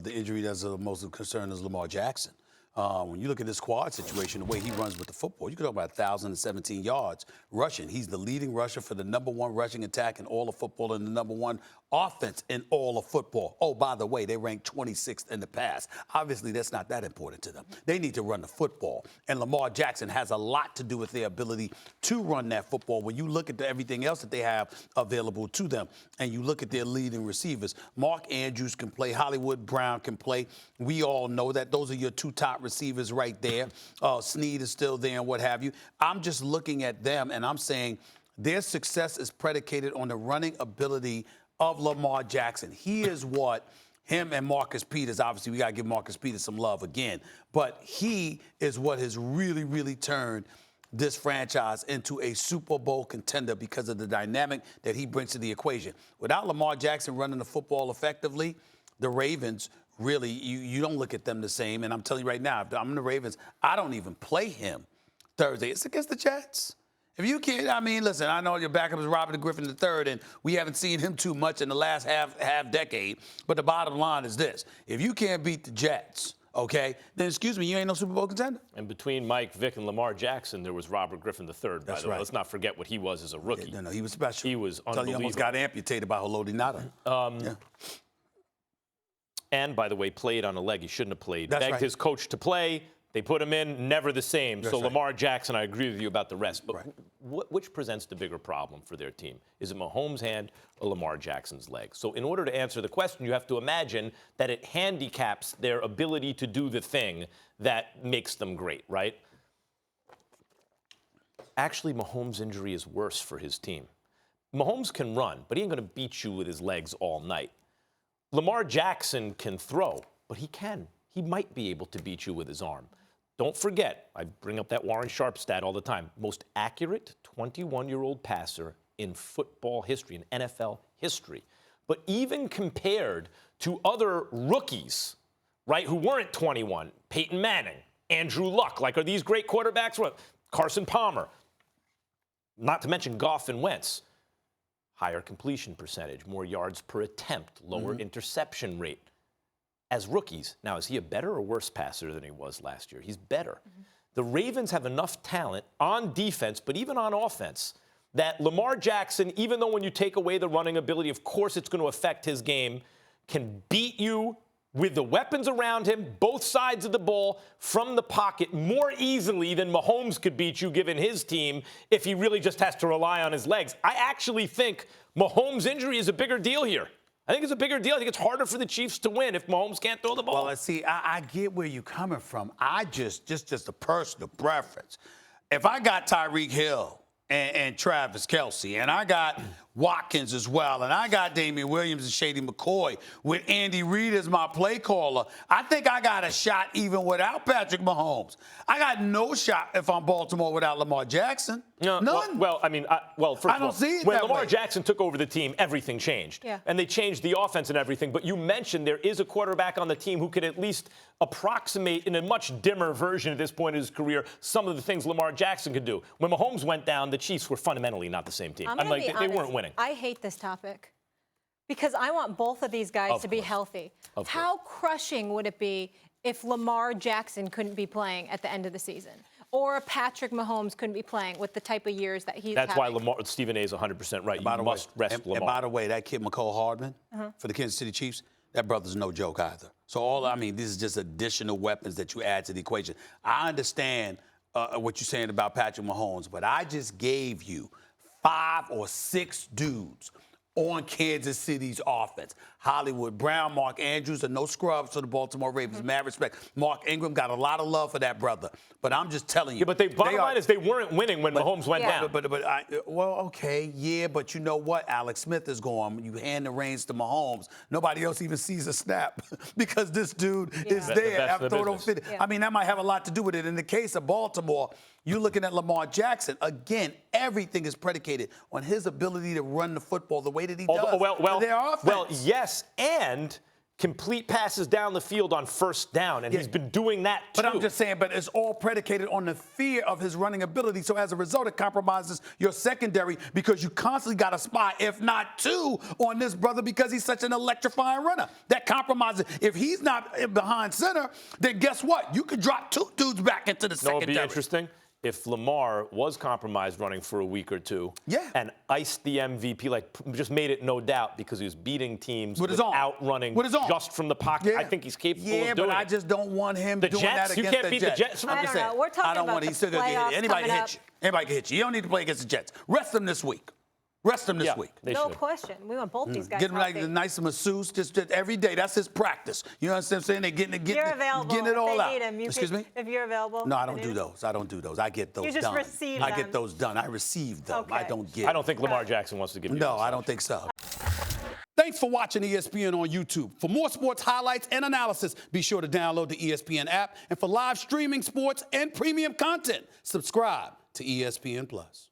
The injury that's the most concern is Lamar Jackson. When you look at this squad situation, the way he runs with the football, you could talk about 1,017 yards rushing. He's the leading rusher for the #1 rushing attack in all of football and the #1 offense in all of football. Oh, by the way, they ranked 26th in the pass. Obviously, that's not that important to them. They need to run the football. And Lamar Jackson has a lot to do with their ability to run that football. When you look at everything else that they have available to them and you look at their leading receivers, Mark Andrews can play, Hollywood Brown can play. We all know that. Those are your two top receivers right there. Snead is still there and what have you. I'm just looking at them and I'm saying their success is predicated on the running ability of Lamar Jackson. He is what him and Marcus Peters, obviously we got to give Marcus Peters some love again, but he is what has really, really turned this franchise into a Super Bowl contender because of the dynamic that he brings to the equation. Without Lamar Jackson running the football effectively, the Ravens really, you don't look at them the same. And I'm telling you right now, if I'm the Ravens, I don't even play him Thursday. It's against the Jets. If you can't, I mean, listen, I know your backup is Robert Griffin III, and we haven't seen him too much in the last half decade. But the bottom line is this. If you can't beat the Jets, okay, then excuse me, you ain't no Super Bowl contender. And between Mike Vick and Lamar Jackson, there was Robert Griffin III, by the way. Let's not forget what he was as a rookie. Yeah, no, he was special. He was unbelievable. He almost got amputated by Haloti Ngata. Yeah. And, by the way, played on a leg he shouldn't have played. That's Begged right. his coach to play. They put him in, never the same. That's so right. Lamar Jackson, I agree with you about the rest. But Right. which presents the bigger problem for their team? Is it Mahomes' hand or Lamar Jackson's leg? So in order to answer the question, you have to imagine that it handicaps their ability to do the thing that makes them great, right? Actually, Mahomes' injury is worse for his team. Mahomes can run, but he ain't going to beat you with his legs all night. Lamar Jackson can throw, but he might be able to beat you with his arm. Don't forget, I bring up that Warren Sharp stat all the time, most accurate 21-year-old passer in football history, in NFL history. But even compared to other rookies, right, who weren't 21, Peyton Manning, Andrew Luck, like are these great quarterbacks? Carson Palmer, not to mention Goff and Wentz. Higher completion percentage, more yards per attempt, lower interception rate. As rookies, now, is he a better or worse passer than he was last year? He's better. The Ravens have enough talent on defense, but even on offense, that Lamar Jackson, even though when you take away the running ability, of course it's going to affect his game, can beat you with the weapons around him, both sides of the ball, from the pocket more easily than Mahomes could beat you, given his team, if he really just has to rely on his legs. I actually think Mahomes' injury is a bigger deal here. I think it's a bigger deal. I think it's harder for the Chiefs to win if Mahomes can't throw the ball. Well, see, I get where you're coming from. I just a personal preference. If I got Tyreek Hill and Travis Kelce, and I got Watkins as well, and I got Damian Williams and Shady McCoy with Andy Reid as my play caller, I think I got a shot even without Patrick Mahomes. I got no shot if I'm Baltimore without Lamar Jackson. No, none. First of all, don't see it when that Lamar way. Jackson took over the team, everything changed. Yeah. And they changed the offense and everything. But you mentioned there is a quarterback on the team who could at least approximate in a much dimmer version at this point in his career some of the things Lamar Jackson could do. When Mahomes went down, the Chiefs were fundamentally not the same team. I'm gonna be they honest, weren't winning. I hate this topic because I want both of these guys to be healthy. How crushing would it be if Lamar Jackson couldn't be playing at the end of the season? Or Patrick Mahomes couldn't be playing with the type of years that he's That's having. why Stephen A is 100% right. You must rest Lamar. And by the way, that kid McCole Hardman for the Kansas City Chiefs, that brother's no joke either. So this is just additional weapons that you add to the equation. I understand what you're saying about Patrick Mahomes, but I just gave you 5 or 6 dudes on Kansas City's offense. Hollywood Brown, Mark Andrews are no scrubs for the Baltimore Ravens. Mad respect. Mark Ingram got a lot of love for that brother. But I'm just telling you. Yeah, but bottom line is they weren't winning when Mahomes went down. But you know what? Alex Smith is going. You hand the reins to Mahomes. Nobody else even sees a snap because this dude is there after throwing 50. I mean, that might have a lot to do with it. In the case of Baltimore, you're looking at Lamar Jackson. Again, everything is predicated on his ability to run the football the way that he does. Their offense. Well, yes, and complete passes down the field on first down, and he's been doing that too. But I'm just saying, but it's all predicated on the fear of his running ability. So as a result, it compromises your secondary because you constantly got a spy, if not two, on this brother because he's such an electrifying runner. That compromises. If he's not behind center, then guess what? You could drop two dudes back into the secondary. It'd be interesting if Lamar was compromised running for a week or two and iced the MVP, like just made it no doubt because he was beating teams without running just from the pocket. I think he's capable of doing it. Yeah, but I just don't want him doing that against the Jets. You can't beat the Jets. I don't know. We're talking about the playoffs. Anybody can hit you. Anybody can hit you. You don't need to play against the Jets. Rest them this week. Rest them this week. No question. We want both these guys Get him like healthy. a nice masseuse just every day. That's his practice. You know what I'm saying? They're getting You're available. getting it all if they out. Need him. Excuse me? If you're available. No, I don't do those. I don't do those. I get those done. You just receive them. I get those done. I receive them. Okay. I don't get. I don't think Lamar Jackson wants to give you No, I don't think so. Thanks for watching ESPN on YouTube. For more sports highlights and analysis, be sure to download the ESPN app. And for live streaming sports and premium content, subscribe to ESPN Plus.